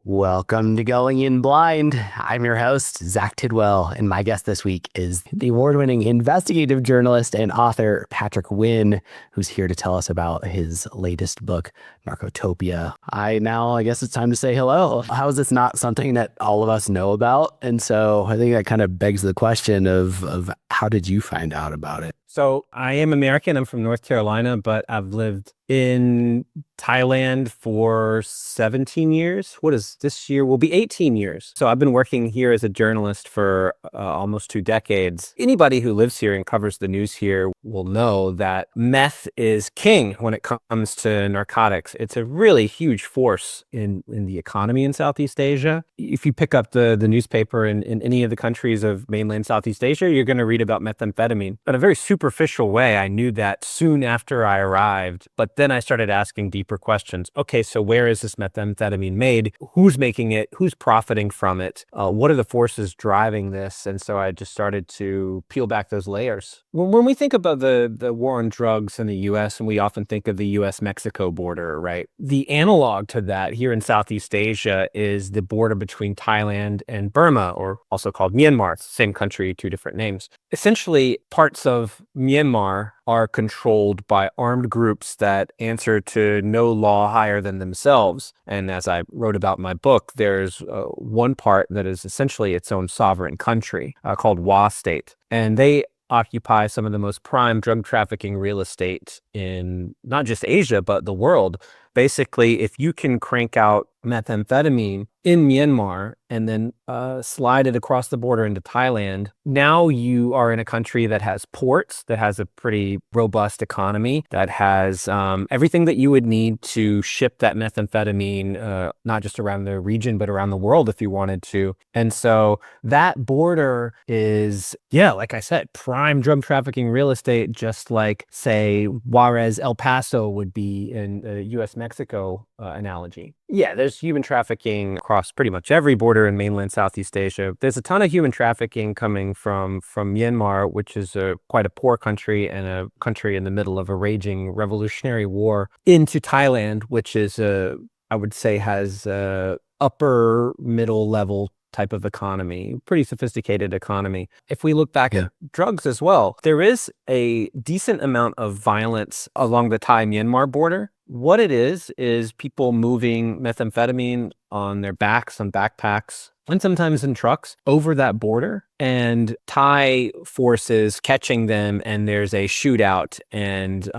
Welcome to Going In Blind. I'm your host, Zach Tidwell, and my guest this week is the award-winning investigative journalist and author, Patrick Winn, who's here to tell us about his latest book, Narcotopia. I guess it's time to say hello. How is this not something that all of us know about? And so I think that kind of begs the question of how did you find out about it? So I am American. I'm from North Carolina, but I've lived in Thailand for 17 years. What is this year? Will be 18 years. So I've been working here as a journalist for almost 2 decades. Anybody who lives here and covers the news here will know that meth is king when it comes to narcotics. It's a really huge force in the economy in Southeast Asia. If you pick up the newspaper in any of the countries of mainland Southeast Asia, you're going to read about methamphetamine. In a very superficial way, I knew that soon after I arrived, but then I started asking deeper questions. Okay, so where is this methamphetamine made? Who's making it? Who's profiting from it? What are the forces driving this? And so I just started to peel back those layers. When we think about the war on drugs in the U.S., and we often think of the U.S.-Mexico border, right? The analog to that here in Southeast Asia is the border between Thailand and Burma, or also called Myanmar. Same country, 2 different names. Essentially, parts of Myanmar are controlled by armed groups that answer to no law higher than themselves. And as I wrote about in my book, there's one part that is essentially its own sovereign country called State. And they occupy some of the most prime drug trafficking real estate in not just Asia, but the world. Basically, if you can crank out methamphetamine in Myanmar and then slide it across the border into Thailand, now you are in a country that has ports, that has a pretty robust economy, that has everything that you would need to ship that methamphetamine, not just around the region, but around the world if you wanted to. And so that border is, like I said, prime drug trafficking real estate, just like, say, Juarez, El Paso would be in the U.S.-Mexico analogy. Yeah, there's human trafficking across pretty much every border in mainland Southeast Asia. There's a ton of human trafficking coming from Myanmar, which is quite a poor country and a country in the middle of a raging revolutionary war, into Thailand, which is, I would say, has upper middle level type of economy, pretty sophisticated economy. If we look back at drugs as well, there is a decent amount of violence along the Thai-Myanmar border. What it is people moving methamphetamine on their backs, on backpacks, and sometimes in trucks over that border, and Thai forces catching them, and there's a shootout, and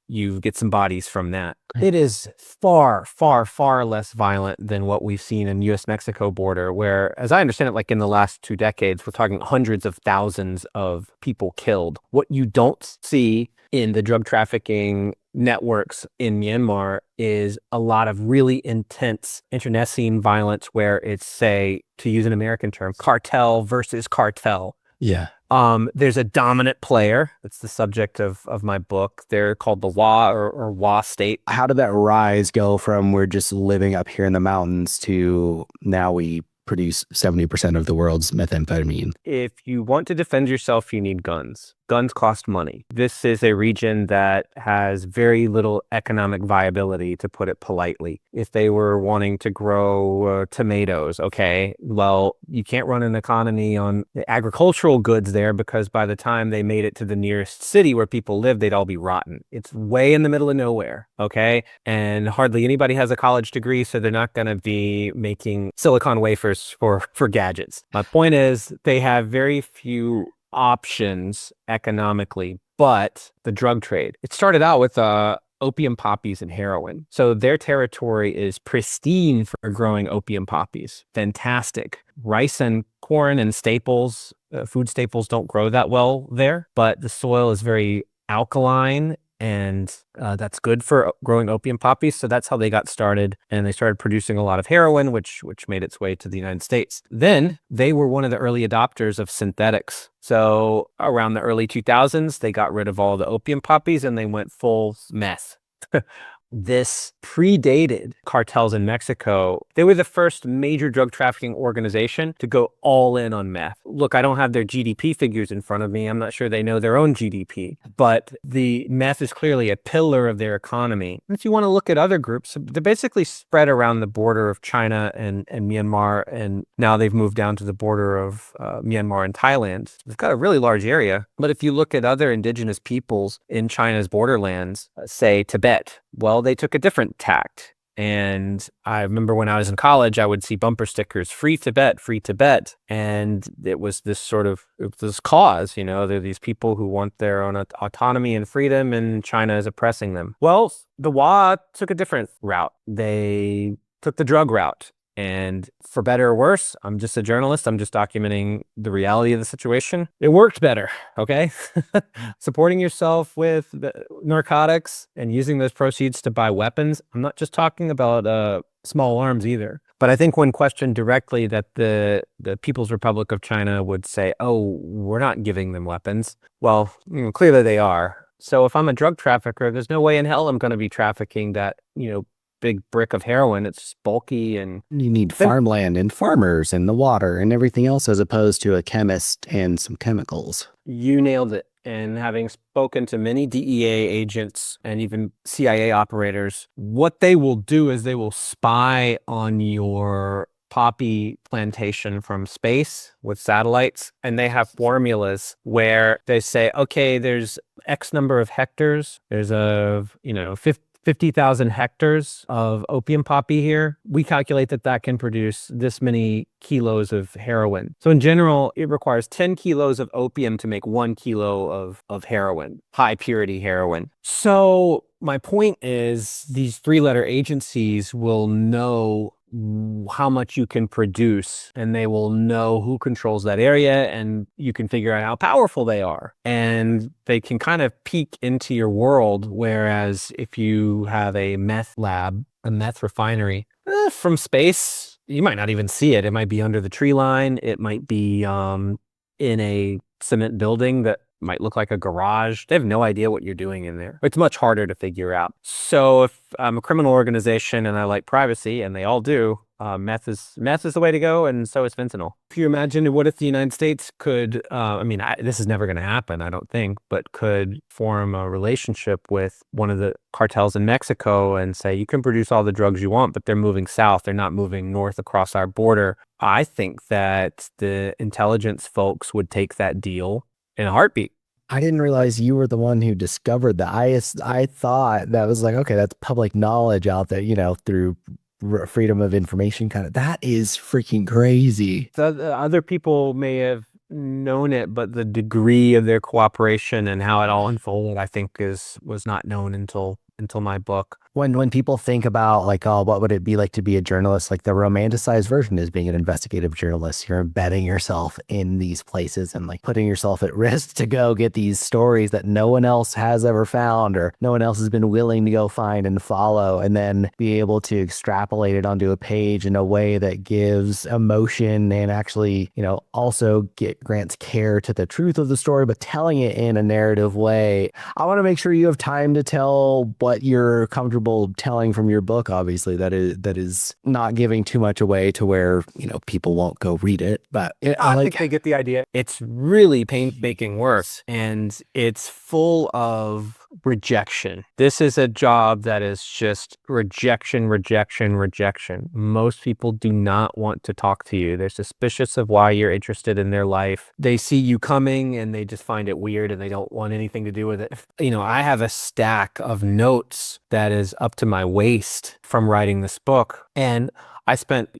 you get some bodies from that. It is far, far, far less violent than what we've seen in U.S.-Mexico border, where, as I understand it, like in the last 2 decades, we're talking hundreds of thousands of people killed. What you don't see in the drug trafficking networks in Myanmar is a lot of really intense internecine violence where it's, say, to use an American term, cartel versus cartel. Yeah. There's a dominant player. That's the subject of my book. They're called the Wa state. How did that rise go from we're just living up here in the mountains to now we produce 70% of the world's methamphetamine? If you want to defend yourself, you need guns. Guns cost money. This is a region that has very little economic viability, to put it politely. If they were wanting to grow tomatoes, okay, well, you can't run an economy on agricultural goods there, because by the time they made it to the nearest city where people live, they'd all be rotten. It's way in the middle of nowhere, okay? And hardly anybody has a college degree, so they're not going to be making silicon wafers for gadgets. My point is, they have very few options economically, but the drug trade. It started out with opium poppies and heroin. So their territory is pristine for growing opium poppies. Fantastic. Rice and corn and staples, food staples don't grow that well there, but the soil is very alkaline, and that's good for growing opium poppies. So that's how they got started, and they started producing a lot of heroin, which made its way to the United States. Then they were one of the early adopters of synthetics. So around the early 2000s, they got rid of all the opium poppies and they went full meth. this predated cartels in Mexico. They were the first major drug trafficking organization to go all in on meth. Look, I don't have their GDP figures in front of me. I'm not sure they know their own GDP, but the meth is clearly a pillar of their economy. If you want to look at other groups, they're basically spread around the border of China and Myanmar, and now they've moved down to the border of Myanmar and Thailand. They've got a really large area. But if you look at other indigenous peoples in China's borderlands, say Tibet, well, they took a different tact. And I remember when I was in college, I would see bumper stickers, free Tibet, free Tibet. And it was this cause, there are these people who want their own autonomy and freedom, and China is oppressing them. Well, the Wa took a different route. They took the drug route. And for better or worse, I'm just a journalist. I'm just documenting the reality of the situation. It worked better, okay? Supporting yourself with narcotics and using those proceeds to buy weapons. I'm not just talking about small arms either. But I think when questioned directly, that the People's Republic of China would say, oh, we're not giving them weapons. Well, clearly they are. So if I'm a drug trafficker, there's no way in hell I'm going to be trafficking that, big brick of heroin. It's bulky, and you need farmland and farmers and the water and everything else, as opposed to a chemist and some chemicals. You nailed it. And having spoken to many DEA agents and even CIA operators, what they will do is they will spy on your poppy plantation from space with satellites, and they have formulas where they say, okay, there's X number of hectares, there's 50,000 hectares of opium poppy here. We calculate that can produce this many kilos of heroin. So in general, it requires 10 kilos of opium to make 1 kilo of heroin, high purity heroin. So my point is, these three-letter agencies will know how much you can produce, and they will know who controls that area, and you can figure out how powerful they are, and they can kind of peek into your world. Whereas if you have a meth lab, a meth refinery, from space, you might not even see it. It might be under the tree line. It might be in a cement building that might look like a garage. They have no idea what you're doing in there. It's much harder to figure out. So if I'm a criminal organization and I like privacy, and they all do, meth is the way to go, and so is fentanyl. If you imagine, what if the United States could, this is never going to happen, I don't think, but could form a relationship with one of the cartels in Mexico and say, you can produce all the drugs you want, but they're moving south. They're not moving north across our border. I think that the intelligence folks would take that deal in a heartbeat. I didn't realize you were the one who discovered that. I thought that was like, okay, that's public knowledge out there, through freedom of information kind of. That is freaking crazy. The other people may have known it, but the degree of their cooperation and how it all unfolded, I think, was not known until my book. When people think about like, oh, what would it be like to be a journalist? Like, the romanticized version is being an investigative journalist. You're embedding yourself in these places and like putting yourself at risk to go get these stories that no one else has ever found, or no one else has been willing to go find and follow, and then be able to extrapolate it onto a page in a way that gives emotion and actually, also grants care to the truth of the story, but telling it in a narrative way. I want to make sure you have time to tell what you're comfortable telling from your book, obviously, that is not giving too much away to where people won't go read it. But I think they get the idea. It's really painstaking work, and it's full of rejection. This is a job that is just rejection, rejection, rejection. Most people do not want to talk to you. They're suspicious of why you're interested in their life. They see you coming and they just find it weird, and they don't want anything to do with it. I have a stack of notes that is up to my waist from writing this book, and I spent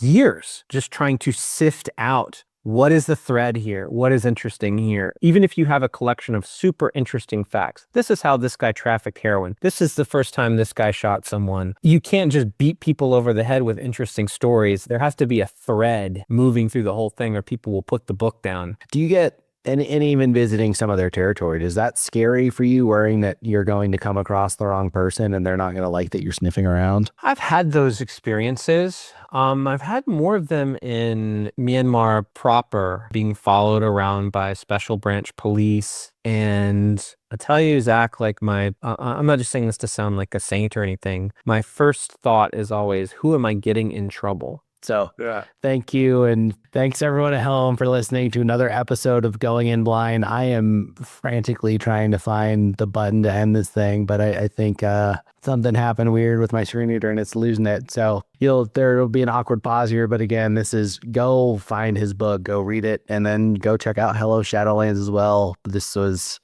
years just trying to sift out, what is the thread here? What is interesting here? Even if you have a collection of super interesting facts, this is how this guy trafficked heroin. This is the first time this guy shot someone. You can't just beat people over the head with interesting stories. There has to be a thread moving through the whole thing, or people will put the book down. Do you get And even visiting some of their territory, is that scary for you, worrying that you're going to come across the wrong person and they're not going to like that you're sniffing around? I've had those experiences. I've had more of them in Myanmar proper, being followed around by special branch police. And I tell you, Zach, like I'm not just saying this to sound like a saint or anything. My first thought is always, who am I getting in trouble? So thank you. And thanks everyone at home for listening to another episode of Going In Blind. I am frantically trying to find the button to end this thing, but I think something happened weird with my screen reader and it's losing it. So there'll be an awkward pause here. But again, this is, go find his book, go read it, and then go check out Hello Shadowlands as well. This was